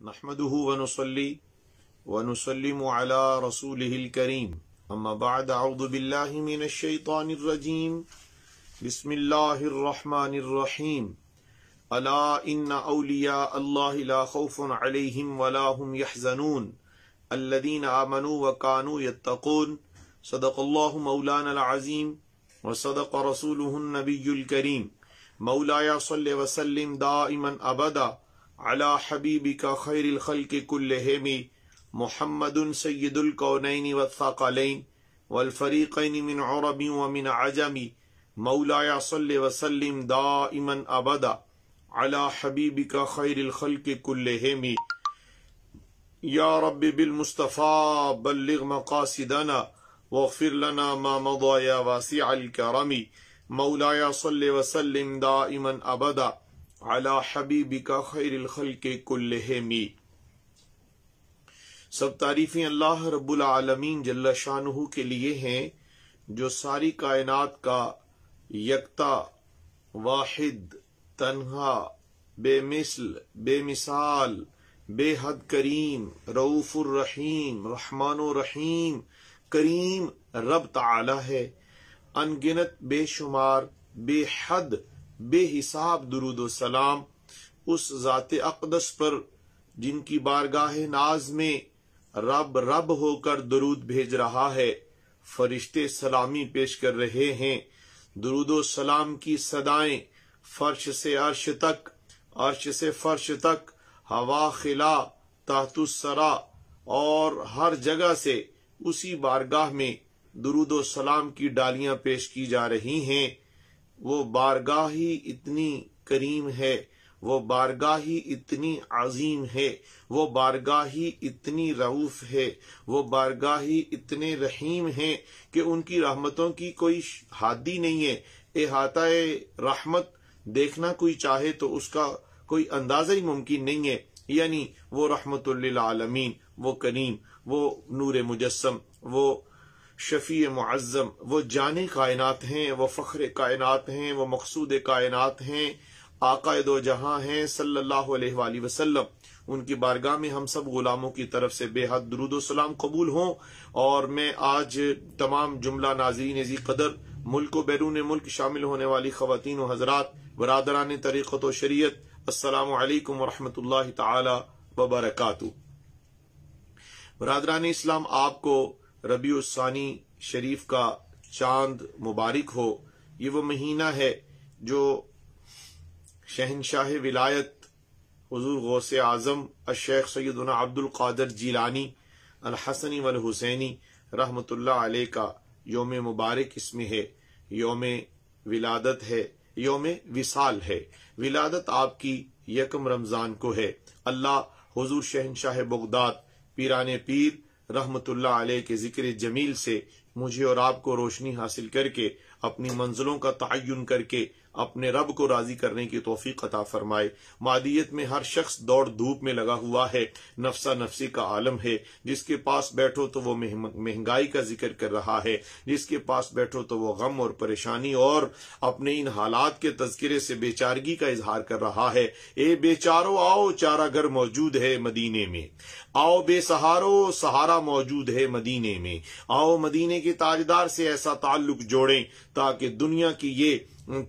نحمده ونصلي ونسلم على رسوله الكريم اما بعد اعوذ بالله من الشيطان الرجيم بسم الله الرحمن الرحيم الا ان اولياء الله لا خوف عليهم ولا هم يحزنون الذين آمنوا وكانوا يتقون صدق الله مولانا العظيم وصدق رسوله النبي الكريم مولاي صل وسلم دائما ابدا على حبيبك خير الخلق كلهم محمد سيد الكونين والثقلين والفريقين من عرب ومن عجم مولاي صل وسلم دائما ابدا على حبيبك خير الخلق كلهم يا رب بالمصطفى بلغ مقاصدنا واغفر لنا ما مضى يا واسع الكرم مولاي صل وسلم دائما ابدا علی حبیبک خیر الخلق کلہم۔ سب تعریفیں اللہ رب العالمین جل شانہ کے لیے ہیں جو ساری کائنات کا یکتا، واحد، تنہا، بے مثل، بے مثال، بے حد کریم، رؤوف الرحیم، رحمان الرحیم، کریم رب تعالی ہے۔ ان گنت بے شمار، بے حد، بے حساب درود و سلام اس ذات اقدس پر جن کی بارگاہ ناز میں رب رب ہو کر درود بھیج رہا ہے، فرشتے سلامی پیش کر رہے ہیں۔ درود و سلام کی صدائیں فرش سے عرش تک، عرش سے فرش تک، ہوا خلا، تحت الثری اور ہر جگہ سے اسی بارگاہ میں درود و سلام کی ڈالیاں پیش کی جا رہی ہیں۔ وہ بارگاہ ہی اتنی کریم ہے، وہ بارگاہ ہی اتنی عظیم ہے، وہ بارگاہ ہی اتنی رؤوف ہے، وہ بارگاہ ہی اتنے رحیم ہیں کہ ان کی رحمتوں کی کوئی حادی نہیں ہے۔ احاطہ رحمت دیکھنا کوئی چاہے تو اس کا کوئی اندازہ ہی ممکن نہیں ہے۔ یعنی وہ رحمت للعالمین، وہ کریم، وہ نور مجسم، وہ شفیع معظم، وہ جان کائنات ہیں، وہ فخر کائنات ہیں، وہ مقصود کائنات ہیں، آقا دو جہاں ہیں صلی اللہ علیہ وآلہ وسلم۔ ان کی بارگاہ میں ہم سب غلاموں کی طرف سے بے حد درود و سلام قبول ہوں۔ اور میں آج تمام جملہ ناظرین ذی قدر، ملک و بیرون ملک شامل ہونے والی خواتین و حضرات، برادران طریقت و شریعت، السلام علیکم ورحمۃ اللہ تعالی وبرکاتہ۔ برادران اسلام، آپ کو ربیع الثانی شریف کا چاند مبارک ہو۔ یہ وہ مہینہ ہے جو شہنشاہ ولایت حضور غوث اعظم الشیخ سیدنا عبد القادر جیلانی الحسنی والحسینی رحمۃ اللہ علیہ کا یوم مبارک اس میں ہے، یوم ولادت ہے، یوم وصال ہے۔ ولادت آپ کی یکم رمضان کو ہے۔ اللہ حضور شہنشاہ بغداد پیران پیر رحمت اللہ علیہ کے ذکر جمیل سے مجھے اور آپ کو روشنی حاصل کر کے اپنی منزلوں کا تعین کر کے اپنے رب کو راضی کرنے کی توفیق عطا فرمائے۔ مادیت میں ہر شخص دوڑ دھوپ میں لگا ہوا ہے، نفسا نفسی کا عالم ہے۔ جس کے پاس بیٹھو تو وہ مہنگائی کا ذکر کر رہا ہے، جس کے پاس بیٹھو تو وہ غم اور پریشانی اور اپنے ان حالات کے تذکرے سے بے چارگی کا اظہار کر رہا ہے۔ اے بے چارو آؤ، چارہ گھر موجود ہے مدینے میں، آؤ بے سہارو، سہارا موجود ہے مدینے میں، آؤ مدینے کے تاجدار سے ایسا تعلق جوڑیں تاکہ دنیا کی یہ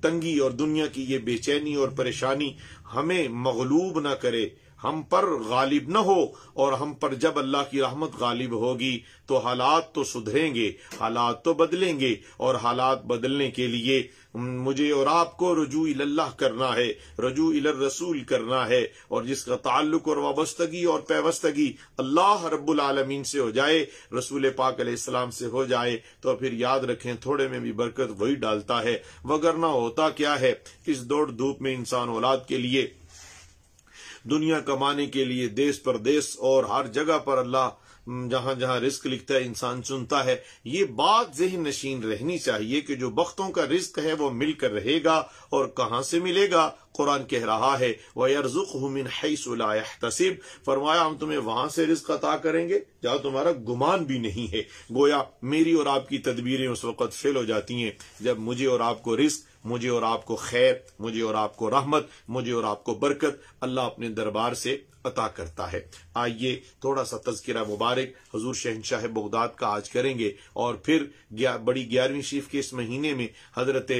تنگی اور دنیا کی یہ بے چینی اور پریشانی ہمیں مغلوب نہ کرے، ہم پر غالب نہ ہو۔ اور ہم پر جب اللہ کی رحمت غالب ہوگی تو حالات تو سدھریں گے، حالات تو بدلیں گے، اور حالات بدلنے کے لیے مجھے اور آپ کو رجوع اللہ کرنا ہے، رجوع الرسول کرنا ہے۔ اور جس کا تعلق اور وابستگی اور پیوستگی اللہ رب العالمین سے ہو جائے، رسول پاک علیہ السلام سے ہو جائے، تو پھر یاد رکھیں تھوڑے میں بھی برکت وہی ڈالتا ہے، وگرنہ ہوتا کیا ہے، اس دوڑ دھوپ میں انسان اولاد کے لیے، دنیا کمانے کے لیے دیس پردیس اور ہر جگہ پر اللہ جہاں جہاں رزق لکھتا ہے انسان چنتا ہے۔ یہ بات ذہن نشین رہنی چاہیے کہ جو بختوں کا رزق ہے وہ مل کر رہے گا، اور کہاں سے ملے گا؟ قرآن کہہ رہا ہے وَيَرْزُقْهُ مِنْ حَيْثُ لَا يَحْتَسِبُ، فرمایا ہم تمہیں وہاں سے رزق عطا کریں گے جہاں تمہارا گمان بھی نہیں ہے۔ گویا میری اور آپ کی تدبیریں اس وقت فیل ہو جاتی ہیں جب مجھے اور آپ کو رزق مجھے اور آپ کو خیر، مجھے اور آپ کو رحمت، مجھے اور آپ کو برکت اللہ اپنے دربار سے عطا کرتا ہے۔ آئیے تھوڑا سا تذکرہ مبارک حضور شہنشاہ بغداد کا آج کریں گے، اور پھر بڑی 11ویں شریف کے اس مہینے میں حضرت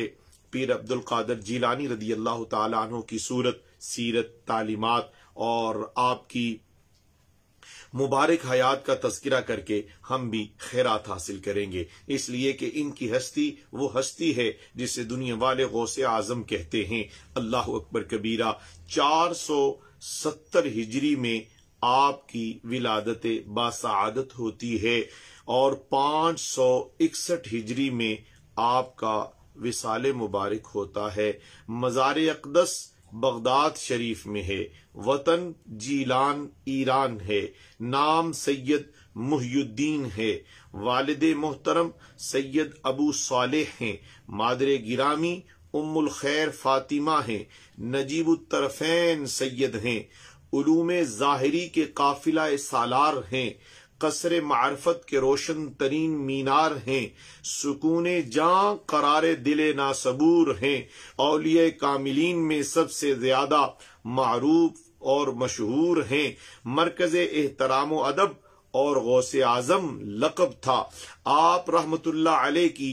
پیر عبد القادر جیلانی رضی اللہ تعالی عنہ کی صورت، سیرت، تعلیمات اور آپ کی مبارک حیات کا تذکرہ کر کے ہم بھی خیرات حاصل کریں گے، اس لیے کہ ان کی ہستی وہ ہستی ہے جسے دنیا والے غوث اعظم کہتے ہیں۔ اللہ اکبر کبیرہ۔ 470 ہجری میں آپ کی ولادت باسعادت ہوتی ہے، اور 561 ہجری میں آپ کا وصال مبارک ہوتا ہے۔ مزار اقدس بغداد شریف میں ہے، وطن جیلان ایران ہے، نام سید محی الدین ہے، والد محترم سید ابو صالح ہیں، مادر گرامی ام الخیر فاطمہ ہیں، نجیب الطرفین سید ہیں، علوم ظاہری کے قافلہ سالار ہیں، قصر معرفت کے روشن ترین مینار ہیں، سکون جاں قرار دل ناصبور ہیں، اولیاء کاملین میں سب سے زیادہ معروف اور مشہور ہیں، مرکز احترام و ادب اور غوث اعظم لقب تھا۔ آپ رحمت اللہ علیہ کی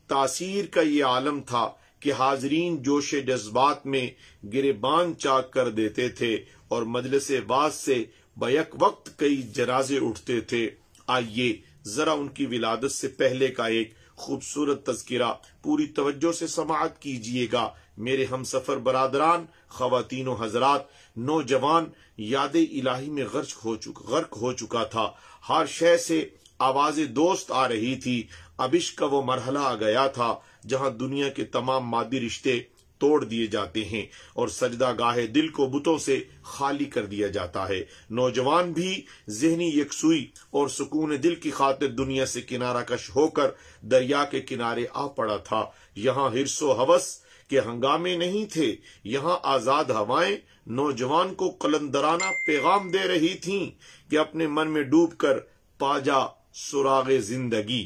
تاثیر کا یہ عالم تھا کہ حاضرین جوش جذبات میں گریبان چاک کر دیتے تھے، اور مجلس واعظ سے بیک وقت کئی جنازے اٹھتے تھے۔ آئیے ذرا ان کی ولادت سے پہلے کا ایک خوبصورت تذکرہ پوری توجہ سے سماعت کیجیے گا۔ میرے ہم سفر برادران، خواتین و حضرات، نوجوان یاد الہی میں غرق ہو چکا تھا۔ ہر شے سے آواز دوست آ رہی تھی۔ اب عشق کا وہ مرحلہ آ گیا تھا جہاں دنیا کے تمام مادی رشتے توڑ دیے جاتے ہیں اور سجدہ گاہ دل کو بتوں سے خالی کر دیا جاتا ہے۔ نوجوان بھی ذہنی یکسوئی اور سکون دل کی خاطر دنیا سے کنارہ کش ہو کر دریا کے کنارے آ پڑا تھا۔ یہاں حرص و ہوس کے ہنگامے نہیں تھے، یہاں آزاد ہوائیں نوجوان کو قلندرانہ پیغام دے رہی تھیں کہ اپنے من میں ڈوب کر پا جا سراغ زندگی۔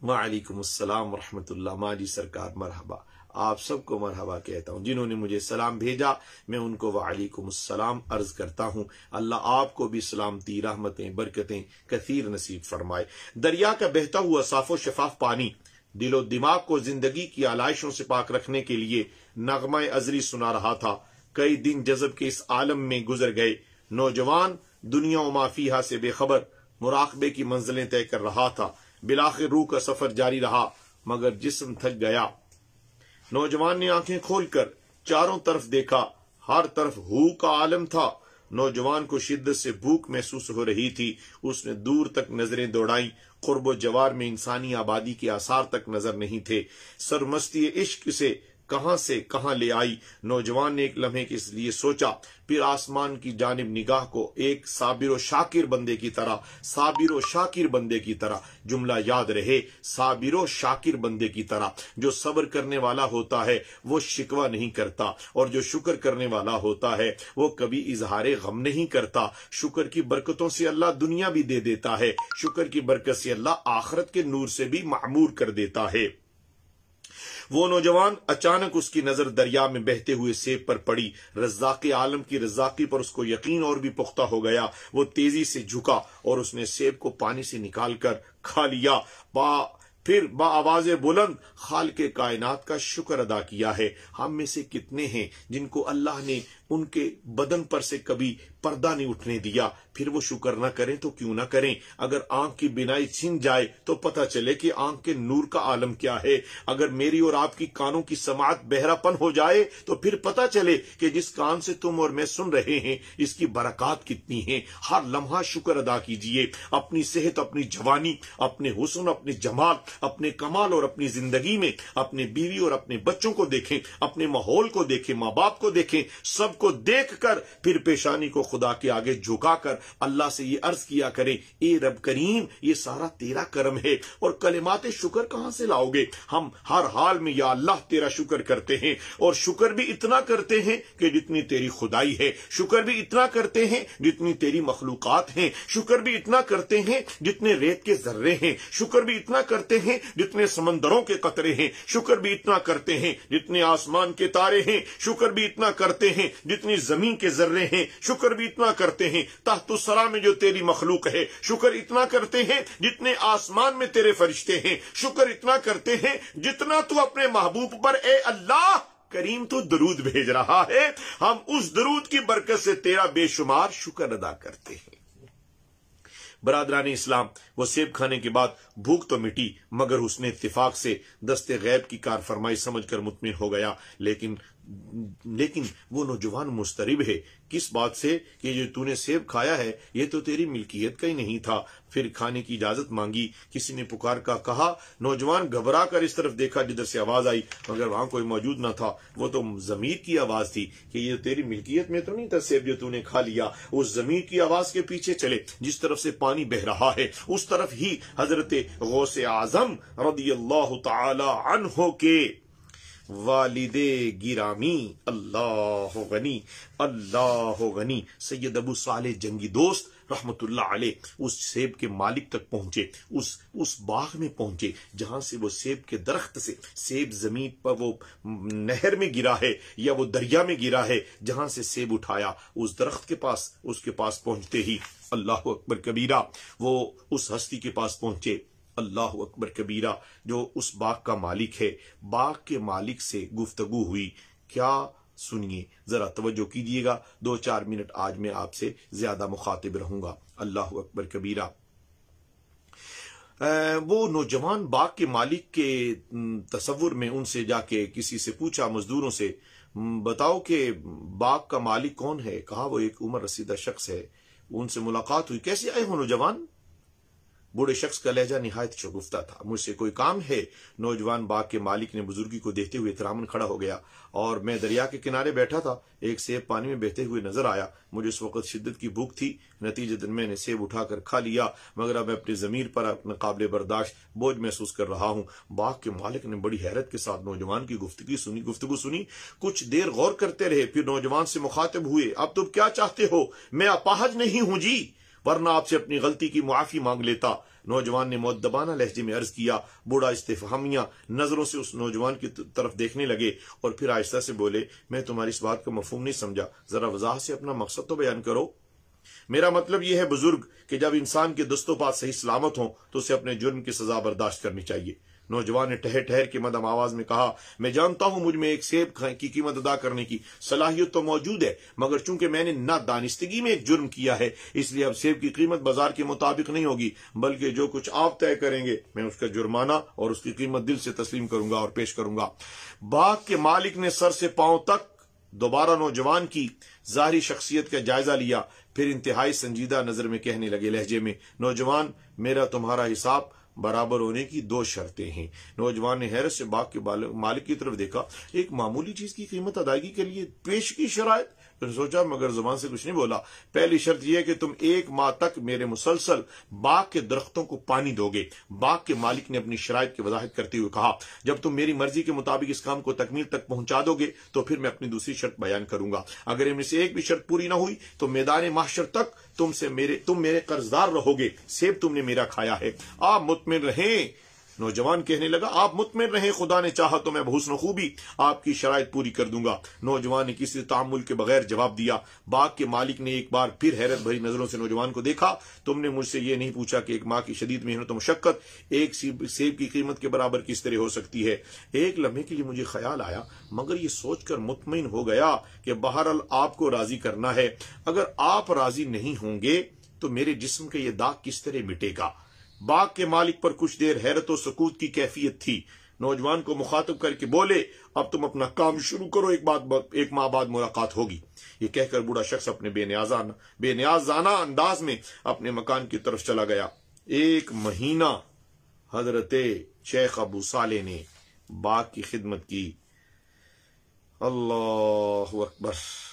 وعلیکم السلام ورحمۃ اللہ۔ ماجی سرکار مرحبا، آپ سب کو مرحبا کہتا ہوں۔ جنہوں نے مجھے سلام بھیجا میں ان کو وعلیکم السلام عرض کرتا ہوں۔ اللہ آپ کو بھی سلامتی، رحمتیں، برکتیں کثیر نصیب فرمائے۔ دریا کا بہتا ہوا صاف و شفاف پانی دل و دماغ کو زندگی کی آلائشوں سے پاک رکھنے کے لیے نغمہ ازلی سنا رہا تھا۔ کئی دن جذب کے اس عالم میں گزر گئے۔ نوجوان دنیا و ما فیہا سے بے خبر مراقبے کی منزلیں طے کر رہا تھا۔ بالآخر روح کا سفر جاری رہا، مگر جسم تھک گیا۔ نوجوان نے آنکھیں کھول کر چاروں طرف دیکھا، ہر طرف ہو کا عالم تھا۔ نوجوان کو شدت سے بھوک محسوس ہو رہی تھی۔ اس نے دور تک نظریں دوڑائیں، قرب و جوار میں انسانی آبادی کے آثار تک نظر نہیں تھے۔ سرمستی عشق سے کہاں لے آئی۔ نوجوان نے ایک لمحے کے لیے سوچا، پھر آسمان کی جانب نگاہ کو ایک صابر و شاکر بندے کی طرح جملہ یاد رہے، صابر و شاکر بندے کی طرح۔ جو صبر کرنے والا ہوتا ہے وہ شکوہ نہیں کرتا، اور جو شکر کرنے والا ہوتا ہے وہ کبھی اظہار غم نہیں کرتا۔ شکر کی برکتوں سے اللہ دنیا بھی دے دیتا ہے، شکر کی برکت سے اللہ آخرت کے نور سے بھی معمور کر دیتا ہے۔ وہ نوجوان اچانک اس کی نظر دریا میں بہتے ہوئے سیب پر پڑی۔ رزاق عالم کی رزاقی پر اس کو یقین اور بھی پختہ ہو گیا۔ وہ تیزی سے جھکا اور اس نے سیب کو پانی سے نکال کر کھا لیا۔ پھر بآواز بلند خالق کائنات کا شکر ادا کیا ہے۔ ہم میں سے کتنے ہیں جن کو اللہ نے ان کے بدن پر سے کبھی پردہ نہیں اٹھنے دیا، پھر وہ شکر نہ کریں تو کیوں نہ کریں۔ اگر آنکھ کی بینائی چھن جائے تو پتہ چلے کہ آنکھ کے نور کا عالم کیا ہے۔ اگر میری اور آپ کی کانوں کی سماعت بہرا پن ہو جائے تو پھر پتہ چلے کہ جس کان سے تم اور میں سن رہے ہیں اس کی برکات کتنی ہیں۔ ہر لمحہ شکر ادا کیجئے۔ اپنی صحت، اپنی جوانی، اپنے حسن، اپنے جمال، اپنے کمال اور اپنی زندگی میں اپنے بیوی اور اپنے بچوں کو دیکھیں، اپنے ماحول کو دیکھیں، ماں باپ کو دیکھیں، سب خود کو دیکھ کر پھر پیشانی کو خدا کے آگے جھکا کر اللہ سے یہ عرض کیا کریں، اے رب کریم یہ سارا تیرا کرم ہے، اور کلمات شکر کہاں سے لاؤ گے؟ ہم ہر حال میں یا اللہ تیرا شکر کرتے ہیں، اور شکر بھی اتنا کرتے ہیں کہ جتنی تیری خدائی ہے، شکر بھی اتنا کرتے ہیں جتنی تیری مخلوقات ہیں، شکر بھی اتنا کرتے ہیں جتنے ریت کے ذرے ہیں، شکر بھی اتنا کرتے ہیں جتنے سمندروں کے قطرے ہیں، شکر بھی اتنا کرتے ہیں جتنے آسمان کے تارے ہیں، شکر بھی اتنا کرتے ہیں جتنی زمین کے ذرے ہیں، شکر بھی اتنا کرتے ہیں تحت الثری میں جو تیری مخلوق ہے، شکر اتنا کرتے ہیں جتنے آسمان میں تیرے فرشتے ہیں، شکر اتنا کرتے ہیں جتنا تو اپنے محبوب پر اے اللہ کریم تو درود بھیج رہا ہے، ہم اس درود کی برکت سے تیرا بے شمار شکر ادا کرتے ہیں۔ برادران اسلام، وہ سیب کھانے کے بعد بھوک تو مٹی، مگر اس نے اتفاق سے دست غیب کی کار فرمائی سمجھ کر مطمئن ہو گیا، لیکن وہ نوجوان مضطرب ہے، کس بات سے کہ جو تو نے سیب کھایا ہے یہ تو تیری ملکیت کا ہی نہیں تھا۔ پھر کھانے کی اجازت مانگی، کسی نے پکار کا کہا، نوجوان گھبرا کر اس طرف دیکھا جدھر سے آواز آئی، مگر وہاں کوئی موجود نہ تھا، وہ تو ضمیر کی آواز تھی کہ یہ تیری ملکیت میں تو نہیں تھا سیب جو تو نے کھا لیا۔ اس ضمیر کی آواز کے پیچھے چلے، جس طرف سے پانی بہ رہا ہے اس طرف ہی حضرت غوث اعظم رضی اللہ تعالی عنہ کے والد گرامی اللہ غنی سید ابو صالح جنگی دوست رحمت اللہ علیہ اس سیب کے مالک تک پہنچے، اس باغ میں پہنچے جہاں سے وہ سیب کے درخت سے سیب زمین پر وہ نہر میں گرا ہے یا وہ دریا میں گرا ہے جہاں سے سیب اٹھایا، اس درخت کے پاس پہنچتے ہی اللہ اکبر کبیرہ وہ اس ہستی کے پاس پہنچے، اللہ اکبر کبیرہ جو اس باغ کا مالک ہے۔ باغ کے مالک سے گفتگو ہوئی، کیا سنیے، ذرا توجہ کیجیے گا، 2-4 منٹ آج میں آپ سے زیادہ مخاطب رہوں گا۔ اللہ اکبر کبیرہ۔ وہ نوجوان باغ کے مالک کے تصور میں ان سے جا کے کسی سے پوچھا، مزدوروں سے، بتاؤ کہ باغ کا مالک کون ہے؟ کہا وہ ایک عمر رسیدہ شخص ہے۔ ان سے ملاقات ہوئی، کیسے آئے ہو نوجوان؟ بوڑھے شخص کا لہجہ نہایت شگفتہ تھا، مجھ سے کوئی کام ہے؟ نوجوان باغ کے مالک نے بزرگی کو دیکھتے ہوئے احتراماً کھڑا ہو گیا، اور میں دریا کے کنارے بیٹھا تھا، ایک سیب پانی میں بہتے ہوئے نظر آیا، مجھے اس وقت شدت کی بھوک تھی، نتیجتاً میں نے سیب اٹھا کر کھا لیا، مگر اب میں اپنی ضمیر پر اپنا قابل برداشت بوجھ محسوس کر رہا ہوں۔ باغ کے مالک نے بڑی حیرت کے ساتھ نوجوان کی گفتگو سنی، کچھ دیر غور کرتے رہے، پھر نوجوان سے مخاطب ہوئے، اب تم کیا چاہتے ہو؟ میں اپاہج نہیں ہوں جی، ورنہ آپ سے اپنی غلطی کی معافی مانگ لیتا۔ نوجوان نے مؤدبانہ لہجے میں عرض کیا۔ بوڑھا استفہامیہ نظروں سے اس نوجوان کی طرف دیکھنے لگے اور پھر آہستہ سے بولے، میں تمہاری اس بات کا مفہوم نہیں سمجھا، ذرا وضاحت سے اپنا مقصد تو بیان کرو۔ میرا مطلب یہ ہے بزرگ کہ جب انسان کے دست و پات صحیح سلامت ہوں تو اسے اپنے جرم کی سزا برداشت کرنی چاہیے۔ نوجوان نے ٹہر کے مدھم آواز میں کہا، میں جانتا ہوں مجھ میں ایک سیب کی قیمت ادا کرنے کی صلاحیت تو موجود ہے، مگر چونکہ میں نے نادانستگی میں ایک جرم کیا ہے، اس لیے اب سیب کی قیمت بازار کے مطابق نہیں ہوگی، بلکہ جو کچھ آپ طے کریں گے میں اس کا جرمانہ اور اس کی قیمت دل سے تسلیم کروں گا اور پیش کروں گا۔ باغ کے مالک نے سر سے پاؤں تک دوبارہ نوجوان کی ظاہری شخصیت کا جائزہ لیا، پھر انتہائی سنجیدہ نظر میں کہنے لگے لہجے میں، نوجوان، میرا تمہارا حساب برابر ہونے کی 2 شرطیں ہیں۔ نوجوان نے حیرت سے باغ کے مالک کی طرف دیکھا، ایک معمولی چیز کی قیمت ادائیگی کے لیے پیش کی شرائط؟ پھر سوچا مگر زبان سے کچھ نہیں بولا۔ پہلی شرط یہ ہے کہ تم 1 ماہ تک میرے مسلسل باغ کے درختوں کو پانی دو گے۔ باغ کے مالک نے اپنی شرائط کی وضاحت کرتے ہوئے کہا، جب تم میری مرضی کے مطابق اس کام کو تکمیل تک پہنچا دو گے تو پھر میں اپنی دوسری شرط بیان کروں گا، اگر ان میں سے ایک بھی شرط پوری نہ ہوئی تو میدان محشر تک تم میرے قرضدار رہو گے، سیب تم نے میرا کھایا ہے۔ آپ مطمئن رہیں، نوجوان کہنے لگا، آپ مطمئن رہیں، خدا نے چاہا تو میں بحسن خوبی آپ کی شرائط پوری کر دوں گا۔ نوجوان نے کسی تعامل کے بغیر جواب دیا۔ باغ کے مالک نے ایک بار پھر حیرت بھری نظروں سے نوجوان کو دیکھا، تم نے مجھ سے یہ نہیں پوچھا کہ 1 ماہ کی شدید محنت و مشقت ایک سیب کی قیمت کے برابر کس طرح ہو سکتی ہے؟ ایک لمحے کے لیے مجھے خیال آیا، مگر یہ سوچ کر مطمئن ہو گیا کہ بہرحال آپ کو راضی کرنا ہے، اگر آپ راضی نہیں ہوں گے تو میرے جسم کا یہ داغ کس طرح مٹے گا؟ باغ کے مالک پر کچھ دیر حیرت و سکوت کی کیفیت تھی، نوجوان کو مخاطب کر کے بولے، اب تم اپنا کام شروع کرو، 1 ماہ بعد ملاقات ہوگی۔ یہ کہہ کر بوڑھا شخص اپنے بے نیازانہ انداز میں اپنے مکان کی طرف چلا گیا۔ 1 مہینہ حضرت شیخ ابو صالح نے باغ کی خدمت کی۔ اللہ اکبر.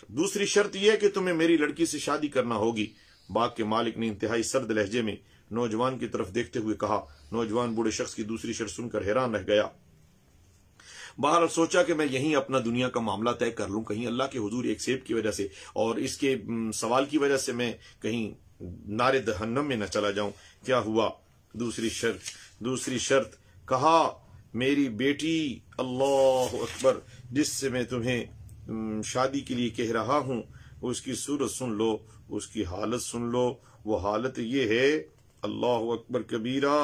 دوسری شرط یہ ہے کہ تمہیں میری لڑکی سے شادی کرنا ہوگی. باغ کے مالک نے انتہائی سرد لہجے میں نوجوان کی طرف دیکھتے ہوئے کہا. نوجوان بوڑھے شخص کی دوسری شرط سن کر حیران رہ گیا. باہر سوچا کہ میں یہیں اپنا دنیا کا معاملہ طے کر لوں، کہیں اللہ کے حضور ایک سیب کی وجہ سے اور اس کے سوال کی وجہ سے میں کہیں نارے جہنم میں نہ چلا جاؤں. کیا ہوا؟ دوسری شرط کہا میری بیٹی اللہ اکبر جس سے میں تمہیں شادی کے لیے کہہ رہا ہوں اس کی صورت سن لو، اس کی حالت سن لو. وہ حالت یہ ہے، اللہ اکبر کبیرہ،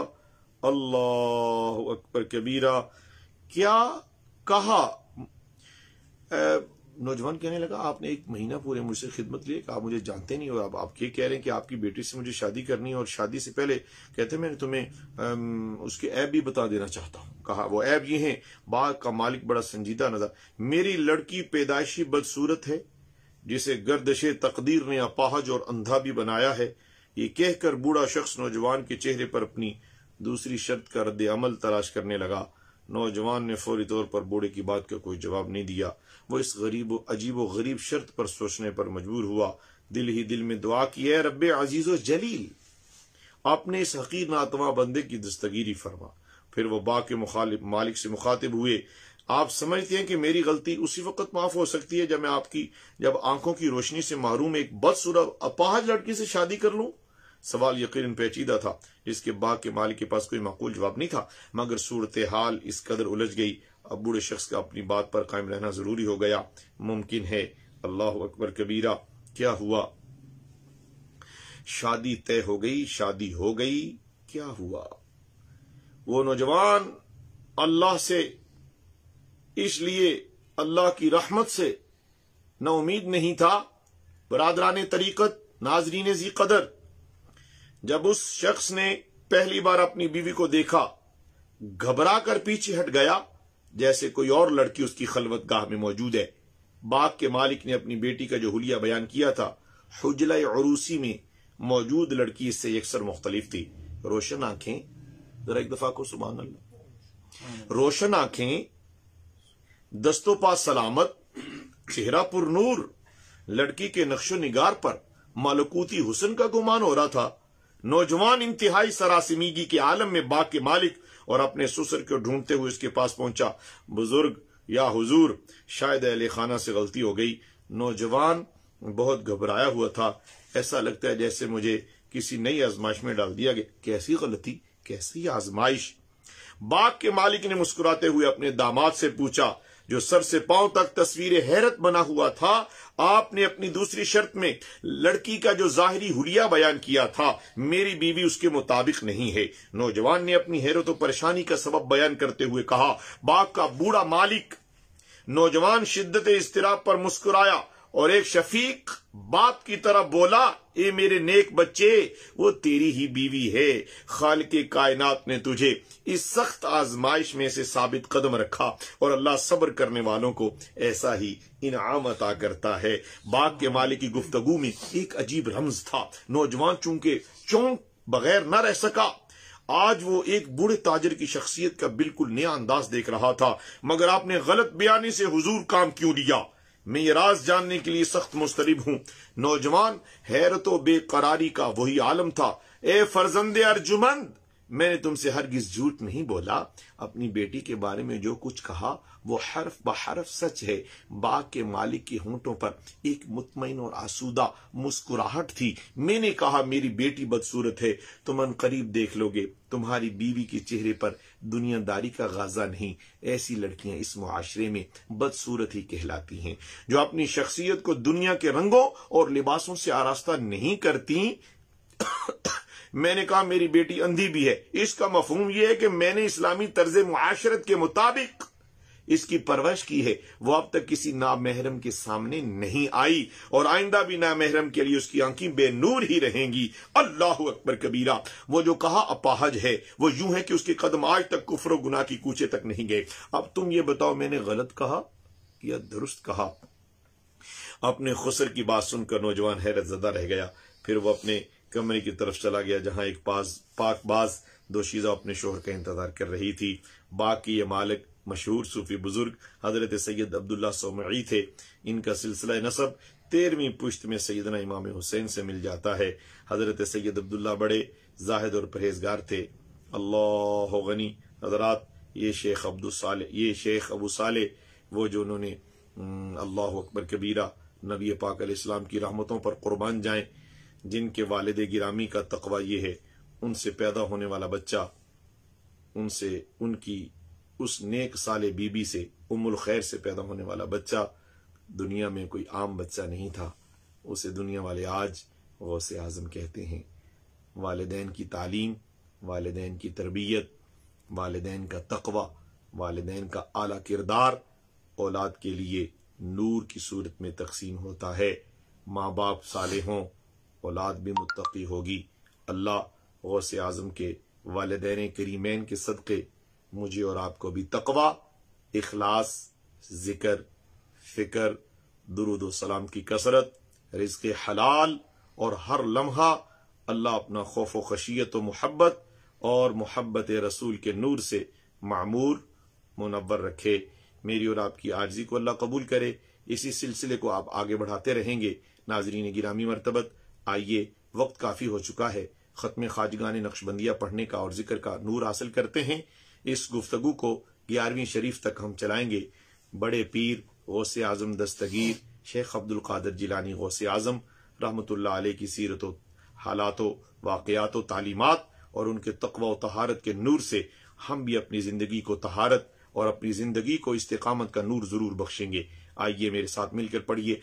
اللہ اکبر کبیرہ. کیا کہا؟ نوجوان کہنے لگا آپ نے 1 مہینہ پورے مجھ سے خدمت لی کہ آپ مجھے جانتے نہیں اور اب آپ یہ کہہ رہے ہیں کہ آپ کی بیٹی سے مجھے شادی کرنی ہے، اور شادی سے پہلے کہتے ہیں میں نے تمہیں اس کے عیب بھی بتا دینا چاہتا ہوں. کہا وہ عیب یہ ہیں. باغ کا مالک بڑا سنجیدہ نظر. میری لڑکی پیدائشی بدصورت ہے جسے گردش تقدیر نے اپاہج اور اندھا بھی بنایا ہے. یہ کہہ کر بوڑھا شخص نوجوان کے چہرے پر اپنی دوسری شرط کا رد عمل تلاش کرنے لگا. نوجوان نے فوری طور پر بوڑھے کی بات کا کوئی جواب نہیں دیا. وہ اس عجیب و غریب شرط پر سوچنے پر مجبور ہوا. دل ہی دل میں دعا کی، اے رب عزیز و جلیل اپنے اس حقیر ناتواں بندے کی دستگیری فرما. پھر وہ باغ کے مالک سے مخاطب ہوئے. آپ سمجھتے ہیں کہ میری غلطی اسی وقت معاف ہو سکتی ہے جب آنکھوں کی روشنی سے محروم ایک بدصورت اپاہج لڑکی سے شادی کر لوں؟ سوال یقیناً پیچیدہ تھا جس کے باغ کے مالک کے پاس کوئی معقول جواب نہیں تھا، مگر صورتحال اس قدر الجھ گئی اب بوڑھے شخص کا اپنی بات پر قائم رہنا ضروری ہو گیا. ممکن ہے. اللہ اکبر کبیرہ. کیا ہوا؟ شادی طے ہو گئی، شادی ہو گئی. کیا ہوا؟ وہ نوجوان اللہ سے، اس لیے اللہ کی رحمت سے نا امید نہیں تھا. برادران طریقت، ناظرین ذی قدر، جب اس شخص نے پہلی بار اپنی بیوی کو دیکھا گھبرا کر پیچھے ہٹ گیا جیسے کوئی اور لڑکی اس کی خلوت گاہ میں موجود ہے. باغ کے مالک نے اپنی بیٹی کا جو حلیہ بیان کیا تھا، حجلہ عروسی میں موجود لڑکی اس سے یکسر مختلف تھی. روشن آنکھیں، ذرا ایک دفعہ کو سبحان اللہ. روشن آنکھیں، دست و پا سلامت، چہرہ پر نور. لڑکی کے نقش و نگار پر ملکوتی حسن کا گمان ہو رہا تھا. نوجوان انتہائی سراسیمگی کے عالم میں باغ کے مالک اور اپنے سسر کو ڈھونڈتے ہوئے اس کے پاس پہنچا. بزرگ یا حضور، شاید اہل خانہ سے غلطی ہو گئی. نوجوان بہت گھبرایا ہوا تھا. ایسا لگتا ہے جیسے مجھے کسی نئی آزمائش میں ڈال دیا گیا. کیسی غلطی، کیسی آزمائش؟ باغ کے مالک نے مسکراتے ہوئے اپنے داماد سے پوچھا جو سر سے پاؤں تک تصویر حیرت بنا ہوا تھا. آپ نے اپنی دوسری شرط میں لڑکی کا جو ظاہری حلیہ بیان کیا تھا میری بیوی اس کے مطابق نہیں ہے. نوجوان نے اپنی حیرت و پریشانی کا سبب بیان کرتے ہوئے کہا. باغ کا بوڑھا مالک نوجوان شدت اضطراب پر مسکرایا اور ایک شفیق باپ کی طرح بولا، اے میرے نیک بچے، وہ تیری ہی بیوی ہے. خالق کائنات نے تجھے اس سخت آزمائش میں سے ثابت قدم رکھا اور اللہ صبر کرنے والوں کو ایسا ہی انعام عطا کرتا ہے. باغ کے مالک کی گفتگو میں ایک عجیب رمز تھا. نوجوان چونکہ چونک بغیر نہ رہ سکا. آج وہ ایک بوڑھے تاجر کی شخصیت کا بالکل نیا انداز دیکھ رہا تھا. مگر آپ نے غلط بیانی سے حضور کام کیوں لیا؟ میں یہ راز جاننے کے لیے سخت مضطرب ہوں. نوجوان حیرت و بے قراری کا وہی عالم تھا. اے فرزند ارجمند، میں نے تم سے ہرگز جھوٹ نہیں بولا. اپنی بیٹی کے بارے میں جو کچھ کہا وہ حرف بحرف سچ ہے. باغ کے مالک کے ہونٹوں پر ایک مطمئن اور آسودہ مسکراہٹ تھی. میں نے کہا میری بیٹی بدصورت ہے. تم ان قریب دیکھ لو گے تمہاری بیوی کے چہرے پر دنیا داری کا غازہ نہیں. ایسی لڑکیاں اس معاشرے میں بدصورت ہی کہلاتی ہیں جو اپنی شخصیت کو دنیا کے رنگوں اور لباسوں سے آراستہ نہیں کرتی. میں نے کہا میری بیٹی اندھی بھی ہے. اس کا مفہوم یہ ہے کہ میں نے اسلامی طرز معاشرت کے مطابق اس کی پرورش کی ہے. وہ اب تک کسی نامحرم کے سامنے نہیں آئی اور آئندہ بھی نامحرم کے لیے اس کی آنکھیں بے نور ہی رہیں گی. اللہ اکبر کبیرہ. وہ جو کہا اپاہج ہے وہ یوں ہے کہ اس کے قدم آج تک کفر و گناہ کی کوچے تک نہیں گئے. اب تم یہ بتاؤ میں نے غلط کہا یا درست کہا؟ اپنے خسر کی بات سن کر نوجوان حیرت زدہ رہ گیا. پھر وہ اپنے کمرے کی طرف چلا گیا جہاں ایک پاک باز دوشیزہ اپنے شوہر کا انتظار کر رہی تھی. باغ کی یہ مشہور صوفی بزرگ حضرت سید عبداللہ صومعی تھے. ان کا سلسلہ نسب 13ویں پشت میں سیدنا امام حسین سے مل جاتا ہے. حضرت سید عبداللہ بڑے زاہد اور پرہیزگار تھے. اللہ غنی. حضرات یہ شیخ ابو صالح وہ جو انہوں نے اللہ اکبر کبیرہ نبی پاک علیہ السلام کی رحمتوں پر قربان جائیں، جن کے والد گرامی کا تقوی یہ ہے، ان سے پیدا ہونے والا بچہ، ان کی اس نیک صالح بی بی سے، ام الخیر سے پیدا ہونے والا بچہ دنیا میں کوئی عام بچہ نہیں تھا. اسے دنیا والے آج غوث اعظم کہتے ہیں. والدین کی تعلیم، والدین کی تربیت، والدین کا تقوی، والدین کا اعلیٰ کردار اولاد کے لیے نور کی صورت میں تقسیم ہوتا ہے. ماں باپ صالح ہوں، اولاد بھی متقی ہوگی. اللہ غوث اعظم کے والدین کریمین کے صدقے مجھے اور آپ کو بھی تقوی، اخلاص، ذکر، فکر، درود و سلام کی کثرت، رزق حلال، اور ہر لمحہ اللہ اپنا خوف و خشیت و محبت اور محبت رسول کے نور سے معمور منور رکھے. میری اور آپ کی عاجزی کو اللہ قبول کرے. اسی سلسلے کو آپ آگے بڑھاتے رہیں گے. ناظرین گرامی مرتبت، آئیے وقت کافی ہو چکا ہے، ختم خواجگان نقشبندیہ پڑھنے کا اور ذکر کا نور حاصل کرتے ہیں. اس گفتگو کو 11ویں شریف تک ہم چلائیں گے. بڑے پیر غوث اعظم دستگیر شیخ عبد القادر جیلانی غوث اعظم رحمت اللہ علیہ کی سیرت و حالات و واقعات و تعلیمات اور ان کے تقوی و طہارت کے نور سے ہم بھی اپنی زندگی کو طہارت اور اپنی زندگی کو استقامت کا نور ضرور بخشیں گے. آئیے میرے ساتھ مل کر پڑھیے.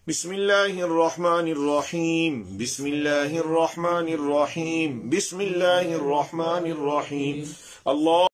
بسم اللہ الرحمن الرحیم، بسم اللہ الرحمن الرحیم، بسم اللہ الرحمن الرحیم. اللہ